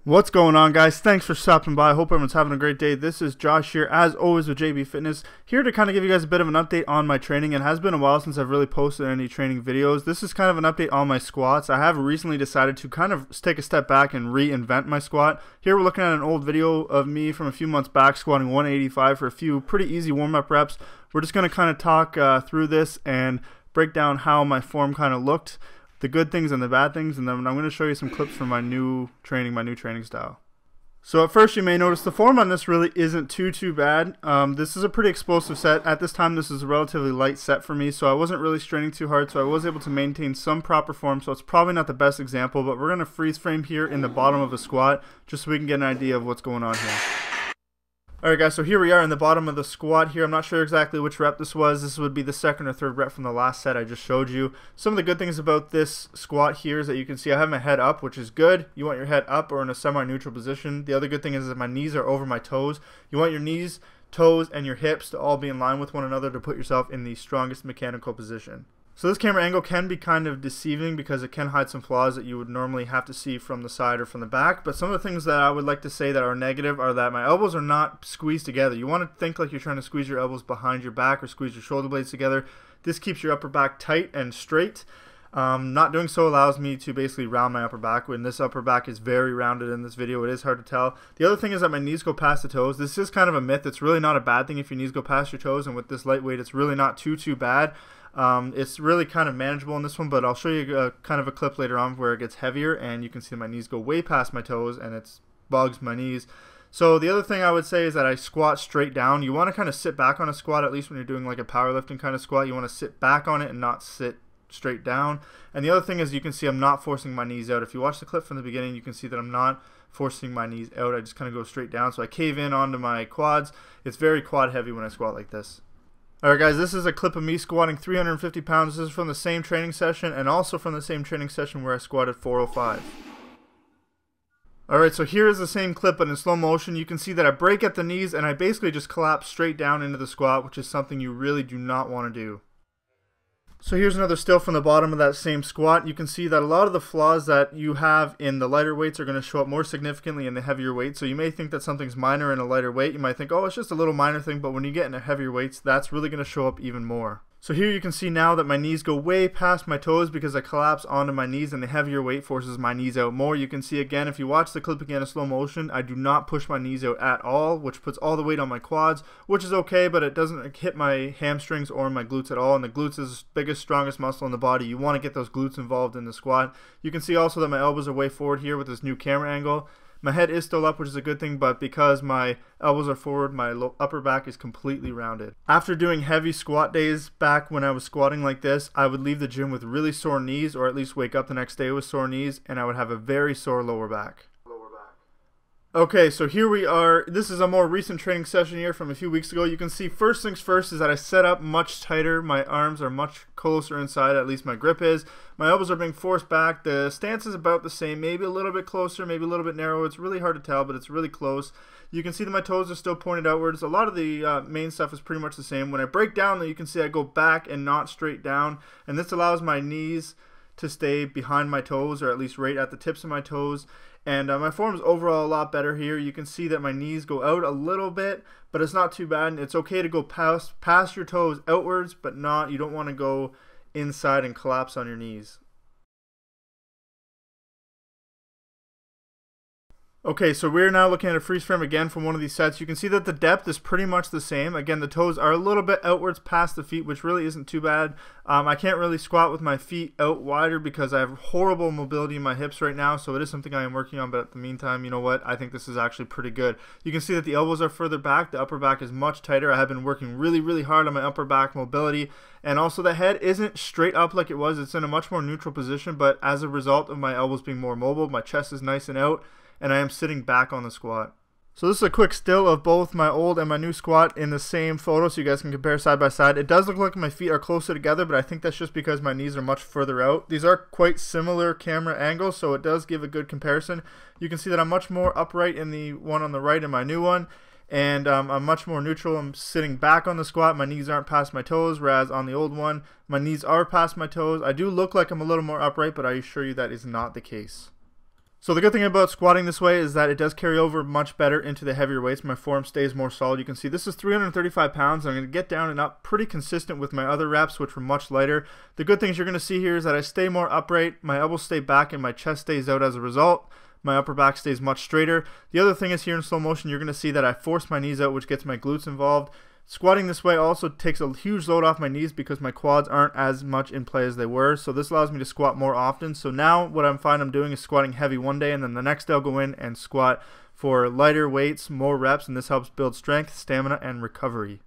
What's going on, guys? Thanks for stopping by. I hope everyone's having a great day. This is Josh here, as always, with JB Fitness, here to kind of give you guys a bit of an update on my training. It has been a while since I've really posted any training videos. This is kind of an update on my squats. I have recently decided to kind of take a step back and reinvent my squat. Here we're looking at an old video of me from a few months back squatting 185 for a few pretty easy warm-up reps. We're just going to kind of talk through this and break down how my form kind of looked, the good things and the bad things, and then I'm going to show you some clips from my new training style. So at first you may notice the form on this really isn't too bad. This is a pretty explosive set. At this time this is a relatively light set for me, so I wasn't really straining too hard, so I was able to maintain some proper form. So it's probably not the best example, but we're going to freeze frame here in the bottom of a squat just so we can get an idea of what's going on here. Alright guys, so here we are in the bottom of the squat here. I'm not sure exactly which rep this was. This would be the second or third rep from the last set I just showed you. Some of the good things about this squat here is that you can see I have my head up, which is good. You want your head up or in a semi-neutral position. The other good thing is that my knees are over my toes. You want your knees, toes, and your hips to all be in line with one another to put yourself in the strongest mechanical position. So this camera angle can be kind of deceiving because it can hide some flaws that you would normally have to see from the side or from the back. But some of the things that I would like to say that are negative are that my elbows are not squeezed together. You want to think like you're trying to squeeze your elbows behind your back or squeeze your shoulder blades together. This keeps your upper back tight and straight. Not doing so allows me to basically round my upper back. When this upper back is very rounded in this video, it is hard to tell. The other thing is that my knees go past the toes. This is kind of a myth. It's really not a bad thing if your knees go past your toes, and with this lightweight it's really not too bad. It's really kind of manageable in this one, but I'll show you kind of a clip later on where it gets heavier and you can see my knees go way past my toes and it bugs my knees. So the other thing I would say is that I squat straight down. You want to kind of sit back on a squat, at least when you're doing like a powerlifting kind of squat. You want to sit back on it and not sit straight down. And the other thing is you can see I'm not forcing my knees out. If you watch the clip from the beginning, you can see that I'm not forcing my knees out. I just kind of go straight down. So I cave in onto my quads. It's very quad heavy when I squat like this. Alright guys, this is a clip of me squatting 350 pounds. This is from the same training session and also from the same training session where I squatted 405. Alright, so here is the same clip but in slow motion. You can see that I break at the knees and I basically just collapse straight down into the squat, which is something you really do not want to do. So here's another still from the bottom of that same squat. You can see that a lot of the flaws that you have in the lighter weights are going to show up more significantly in the heavier weights. So you may think that something's minor in a lighter weight. You might think, oh, it's just a little minor thing, but when you get into heavier weights, that's really going to show up even more. So here you can see now that my knees go way past my toes because I collapse onto my knees and the heavier weight forces my knees out more. You can see again, if you watch the clip again in slow motion, I do not push my knees out at all, which puts all the weight on my quads, which is okay, but it doesn't hit my hamstrings or my glutes at all. And the glutes is the biggest, strongest muscle in the body. You want to get those glutes involved in the squat. You can see also that my elbows are way forward here with this new camera angle. My head is still up, which is a good thing, but because my elbows are forward, my upper back is completely rounded. After doing heavy squat days back when I was squatting like this, I would leave the gym with really sore knees, or at least wake up the next day with sore knees, and I would have a very sore lower back. Okay, so here we are. This is a more recent training session here from a few weeks ago. You can see first things first is that I set up much tighter. My arms are much closer inside, at least my grip is. My elbows are being forced back. The stance is about the same, maybe a little bit closer, maybe a little bit narrow. It's really hard to tell, but it's really close. You can see that my toes are still pointed outwards. A lot of the main stuff is pretty much the same. When I break down, though, you can see I go back and not straight down, and this allows my knees to stay behind my toes, or at least right at the tips of my toes. And my form is overall a lot better here. You can see that my knees go out a little bit, but it's not too bad. And it's okay to go past your toes outwards, but you don't want to go inside and collapse on your knees. Okay, so we're now looking at a freeze frame again from one of these sets. You can see that the depth is pretty much the same. Again, the toes are a little bit outwards past the feet, which really isn't too bad. I can't really squat with my feet out wider because I have horrible mobility in my hips right now, so it is something I am working on, but at the meantime, you know what? I think this is actually pretty good. You can see that the elbows are further back. The upper back is much tighter. I have been working really hard on my upper back mobility, and also the head isn't straight up like it was. It's in a much more neutral position, but as a result of my elbows being more mobile, my chest is nice and out, and I am sitting back on the squat. So this is a quick still of both my old and my new squat in the same photo so you guys can compare side by side. It does look like my feet are closer together, but I think that's just because my knees are much further out. These are quite similar camera angles, so it does give a good comparison. You can see that I'm much more upright in the one on the right in my new one, and I'm much more neutral. I'm sitting back on the squat. My knees aren't past my toes, whereas on the old one, my knees are past my toes. I do look like I'm a little more upright, but I assure you that is not the case. So the good thing about squatting this way is that it does carry over much better into the heavier weights. My form stays more solid. You can see this is 335 pounds. I'm going to get down and up pretty consistent with my other reps, which were much lighter. The good things you're going to see here is that I stay more upright, my elbows stay back, and my chest stays out as a result. My upper back stays much straighter. The other thing is here in slow motion, you're going to see that I force my knees out, which gets my glutes involved. Squatting this way also takes a huge load off my knees because my quads aren't as much in play as they were. So this allows me to squat more often. So now what I'm doing is squatting heavy one day, and then the next day I'll go in and squat for lighter weights, more reps, and this helps build strength, stamina, and recovery.